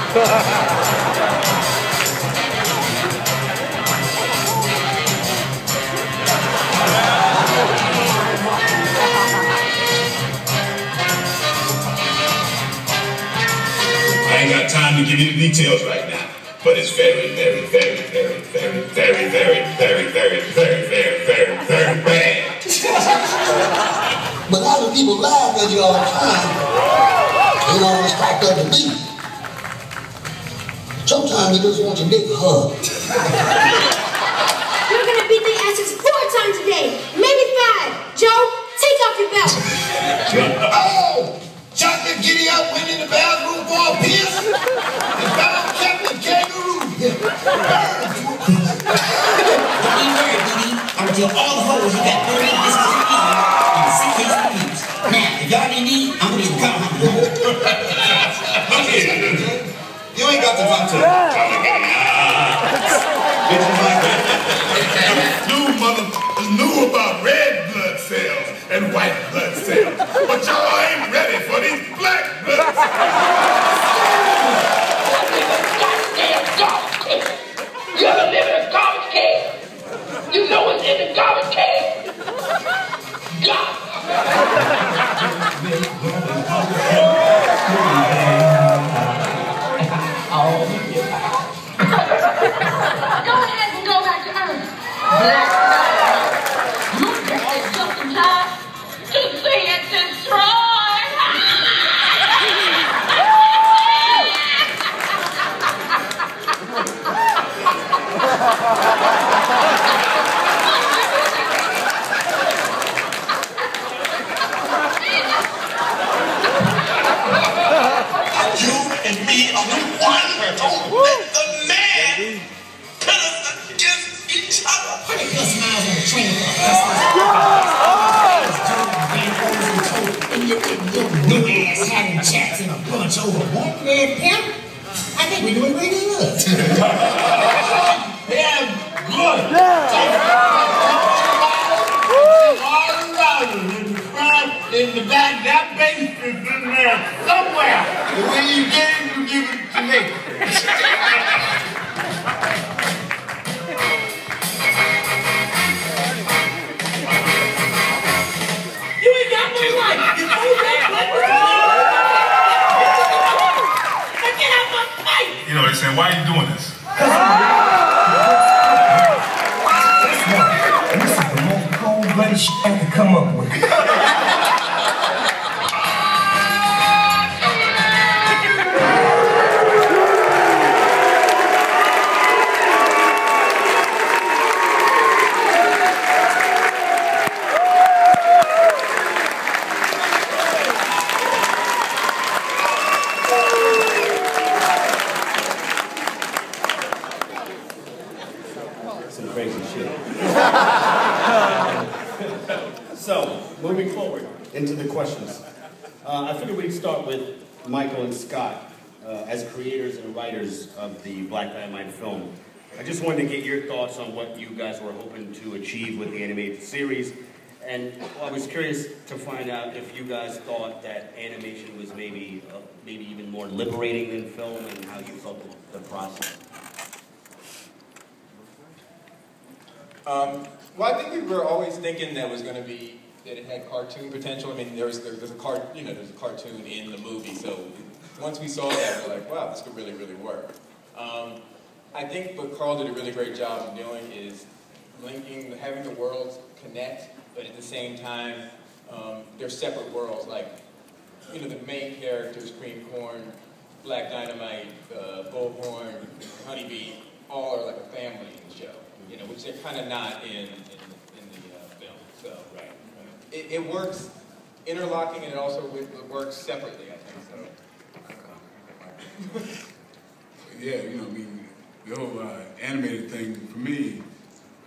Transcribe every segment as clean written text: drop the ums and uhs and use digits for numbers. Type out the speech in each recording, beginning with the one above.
I ain't got time to give you the details right now, but it's very, very, very, very, very, very, very, very, very, very, very, very, very bad. But a lot of people laugh at you all the time. You know, it's cracked up to me. Sometimes they just want your big hug. You're gonna beat the asses 4 times a day, maybe 5. Joe, take off your belt. Oh! Shot the giddy up, went in the bathroom for a piss, and found Captain Kangaroo. Until all the holes you got 30 biscuits to eat and a suitcase to use. Now, if y'all need me, I'm gonna be the car. Look here, you ain't got to talk to You motherfuckers knew about red blood cells and white blood cells, but y'all ain't ready for these black blood cells. Garbage can. You ever live in a garbage can? You know what's in the garbage can? Garbage. Go ahead and go back to Earth. Black You just is just in time to see it destroyed. You and me are one. Let the man put us against each other. Put your smiles on the train and you get your no-ass having chats in a bunch over one red pimp. I think we're doing pretty good. Yeah, good. All around in the front, in the back, that bass is in there somewhere. And when you get it, you give it to me. You ain't got no life. You know that. Get out my face. You know, they say, why are you doing this? This is the most cold-blooded shit I could come up with. Some crazy shit. So, moving forward into the questions. I figured we'd start with Michael and Scott as creators and writers of the Black Dynamite film. I just wanted to get your thoughts on what you guys were hoping to achieve with the animated series. And I was curious to find out if you guys thought that animation was maybe even more liberating than film, and how you felt the process. Well, I think we were always thinking that it had cartoon potential. I mean, there's a cartoon in the movie, so once we saw that, we're like, wow, this could really, really work. I think what Carl did a really great job of doing is having the worlds connect, but at the same time, they're separate worlds. Like, the main characters, Cream Corn, Black Dynamite, Bullhorn, Honeybee, all are like a family in the show. Which they're kind of not in the film. So it works interlocking, and it also works separately, I think. So. Yeah, the whole animated thing for me.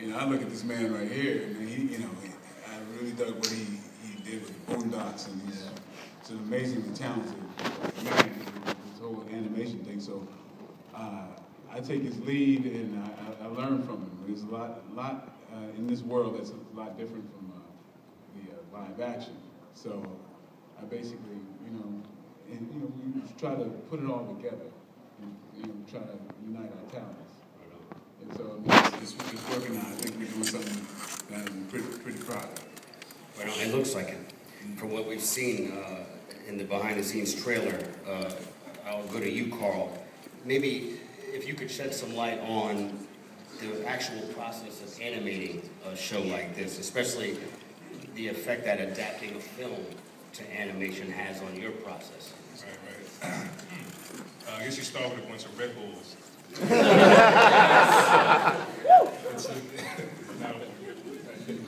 I look at this man right here, and I really dug what he did with the Boondocks, and he's an amazingly talented man. This whole animation thing. So. I take his lead, and I learn from him. There's a lot in this world that's a lot different from the live action. So I basically, we try to put it all together you know, trying to unite our talents. And so I mean, it's working out. I think we're doing something that I'm pretty proud of. Well, it looks like it. From what we've seen in the behind-the-scenes trailer, I'll go to you, Carl. Maybe if you could shed some light on the actual process of animating a show like this, especially the effect that adapting a film to animation has on your process. Right. I guess you start with a bunch of Red Bulls.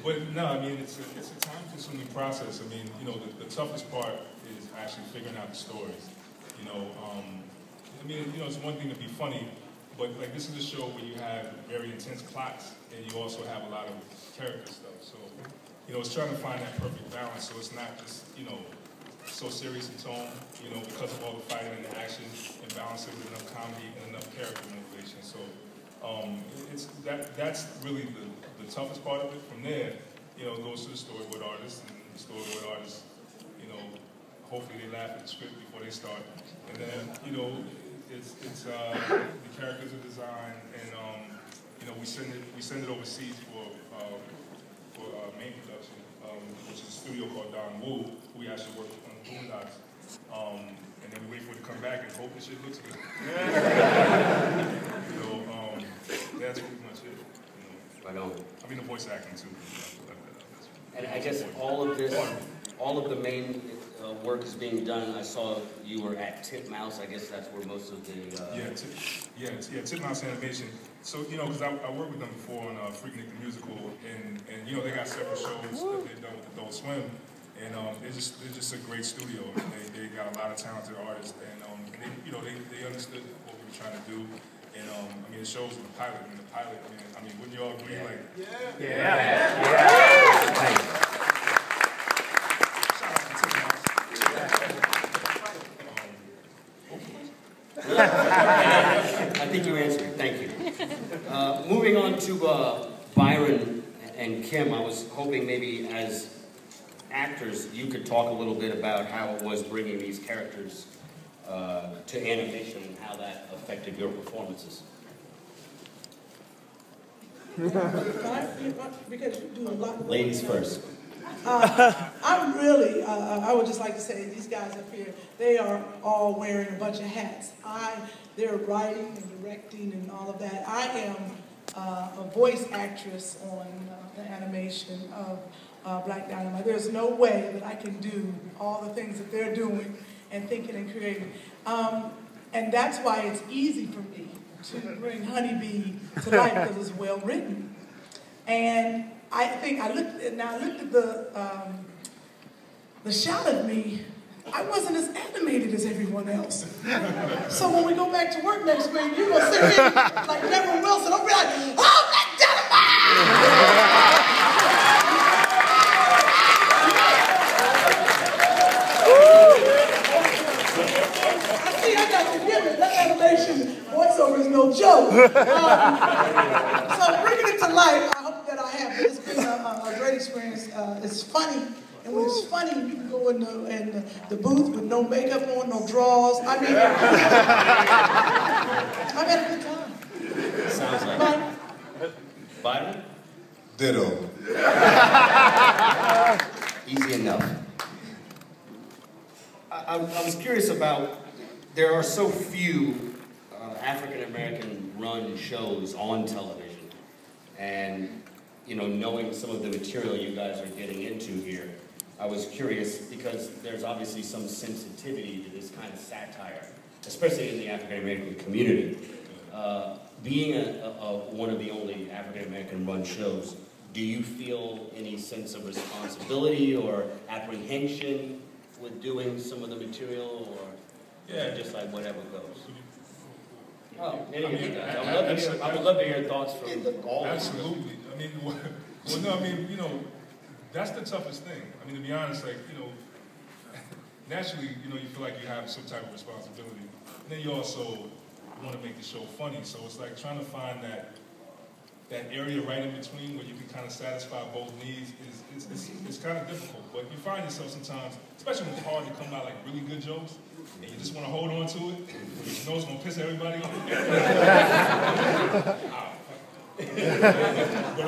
But no, I mean, it's a time-consuming process. I mean, you know, the toughest part is actually figuring out the stories. You know, I mean, you know, it's one thing to be funny, but like this is a show where you have very intense plots and you also have a lot of character stuff. So, you know, it's trying to find that perfect balance so it's not just, you know, so serious in tone, you know, because of all the fighting and the action, and balance it with enough comedy and enough character motivation. So, that's really the toughest part of it. From there, you know, it goes to the storyboard artist, and the storyboard artists, you know, hopefully they laugh at the script before they start. And then, you know, it's the characters are designed, and you know, we send it overseas for main production, which is a studio called Don Wu, who we actually work with on the Boondocks. And then we wait for it to come back and hope the shit looks good. You know, that's pretty much it. You know. Right on. I mean, the voice acting too. And I guess all of the main work is being done. I saw you were at Titmouse. I guess that's where most of the Titmouse Animation. So, you know, because I worked with them before on Freaknik the Musical, and you know, they got several shows that they've done with Adult Swim, and they're just a great studio. They got a lot of talented artists, and they, you know, they understood what we were trying to do, and I mean, it shows in the pilot. I mean, wouldn't you all agree? Like, shout out to Titmouse. I think you answered. Thank you. Moving on to Byron and Kim, I was hoping maybe as actors you could talk a little bit about how it was bringing these characters to animation and how that affected your performances. Because you do a lot. Ladies first. I would just like to say these guys up here, they are all wearing a bunch of hats. They're writing and directing and all of that. I am a voice actress on the animation of Black Dynamite. There's no way that I can do all the things that they're doing and thinking and creating. And that's why it's easy for me to bring Honeybee to life, because it's well written. And I think I looked at the shot of me. I wasn't as animated as everyone else. So when we go back to work next week, you're gonna see me like Reverend Wilson. I'll be like, oh, Black Dynamite! I got to give it. That animation voiceover is no joke. So bringing it to life, I hope that I have. It's been a great experience. It's funny, and when it's funny, you can go in the booth with no makeup on, no drawers. I mean, I've had a good time. Sounds like Byron? Ditto. Easy enough. I was curious about, there are so few African-American run shows on television, and you know, knowing some of the material you guys are getting into here, I was curious because there's obviously some sensitivity to this kind of satire, especially in the African-American community. Being one of the only African-American run shows, do you feel any sense of responsibility or apprehension with doing some of the material, or is it just like whatever goes? Oh, any of you guys. I would love to hear thoughts from all of you. Absolutely. I mean, well, no, I mean, you know, that's the toughest thing. I mean, to be honest, like, you know, naturally, you know, you feel like you have some type of responsibility. And then you also want to make the show funny. So it's like trying to find that area right in between where you can kind of satisfy both needs is kind of difficult. But you find yourself sometimes, especially when it's hard to come by like really good jokes, and you just want to hold on to it, because you know it's going to piss everybody off. But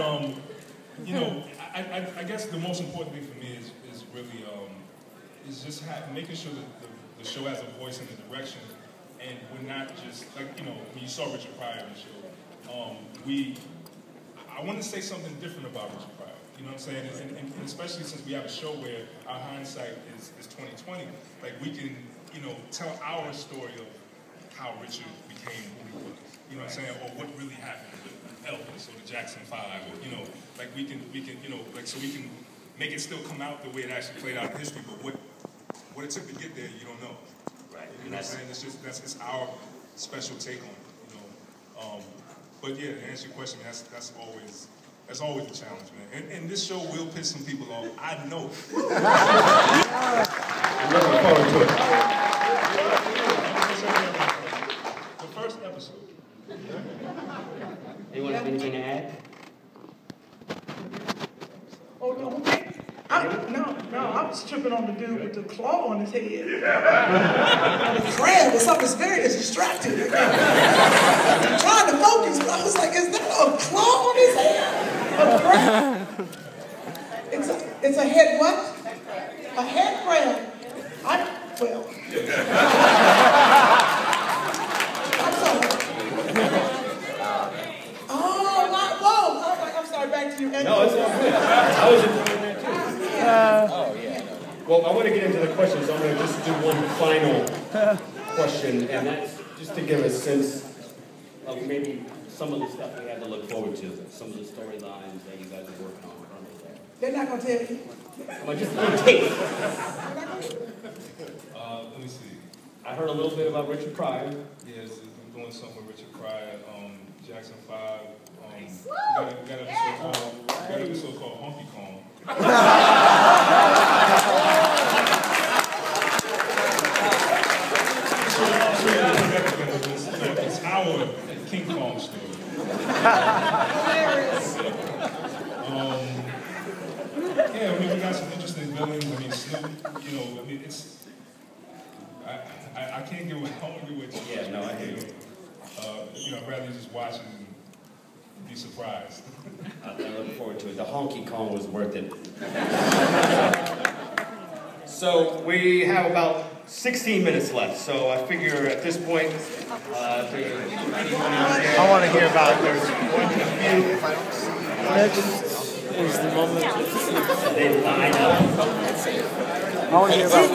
you know, I guess the most important thing for me is really is just making sure that the show has a voice and a direction, and we're not just like, you know, when you saw Richard Pryor in the show, I want to say something different about Richard Pryor. You know what I'm saying? And especially since we have a show where our hindsight is 2020, like we can, you know, tell our story of how Richard became who he was. You know what I'm saying? Or what really happened with Elvis or the Jackson 5, or, you know, like we can, you know, like so we can make it still come out the way it actually played out in history, but what it took to get there, you don't know. Right. You know what I'm saying? It's just, it's our special take on it, you know. But yeah, to answer your question, that's always the challenge, man. And this show will piss some people off. I know it. I'm looking forward to it. The first episode. Anyone have anything to add? Oh, no, no, I was tripping on the dude with the claw on his head. The crab or something, it's distracting. I'm trying to focus, but I was like, is that a claw on his head? A crab? It's a head what? A head crab. Well. I'm sorry. I'm sorry, back to you. No, it's all good. I was enjoying that too. Well, I want to get into the questions. I'm going to just do one final question, and that's just to give a sense of maybe some of the stuff we have to look forward to, some of the storylines that you guys are working on currently there. They're not going to tell you. I'm just going to take. Let me see. I heard a little bit about Richard Pryor. Yes, I'm doing something with Richard Pryor, Jackson 5. We got an episode called Honky Kong. It's our King Kong story. Yeah, I mean, we got some interesting villains. I mean, Snoop, you know, I mean, it's... I can't give away, I don't want to give away too much. Yeah, no, I hear you. You know, I'd rather just watch and be surprised. I look forward to it. The Honky Kong was worth it. So we have about 16 minutes left. So I figure at this point, I want to hear about there's one view. Next is the moment they line up. I want to hear about.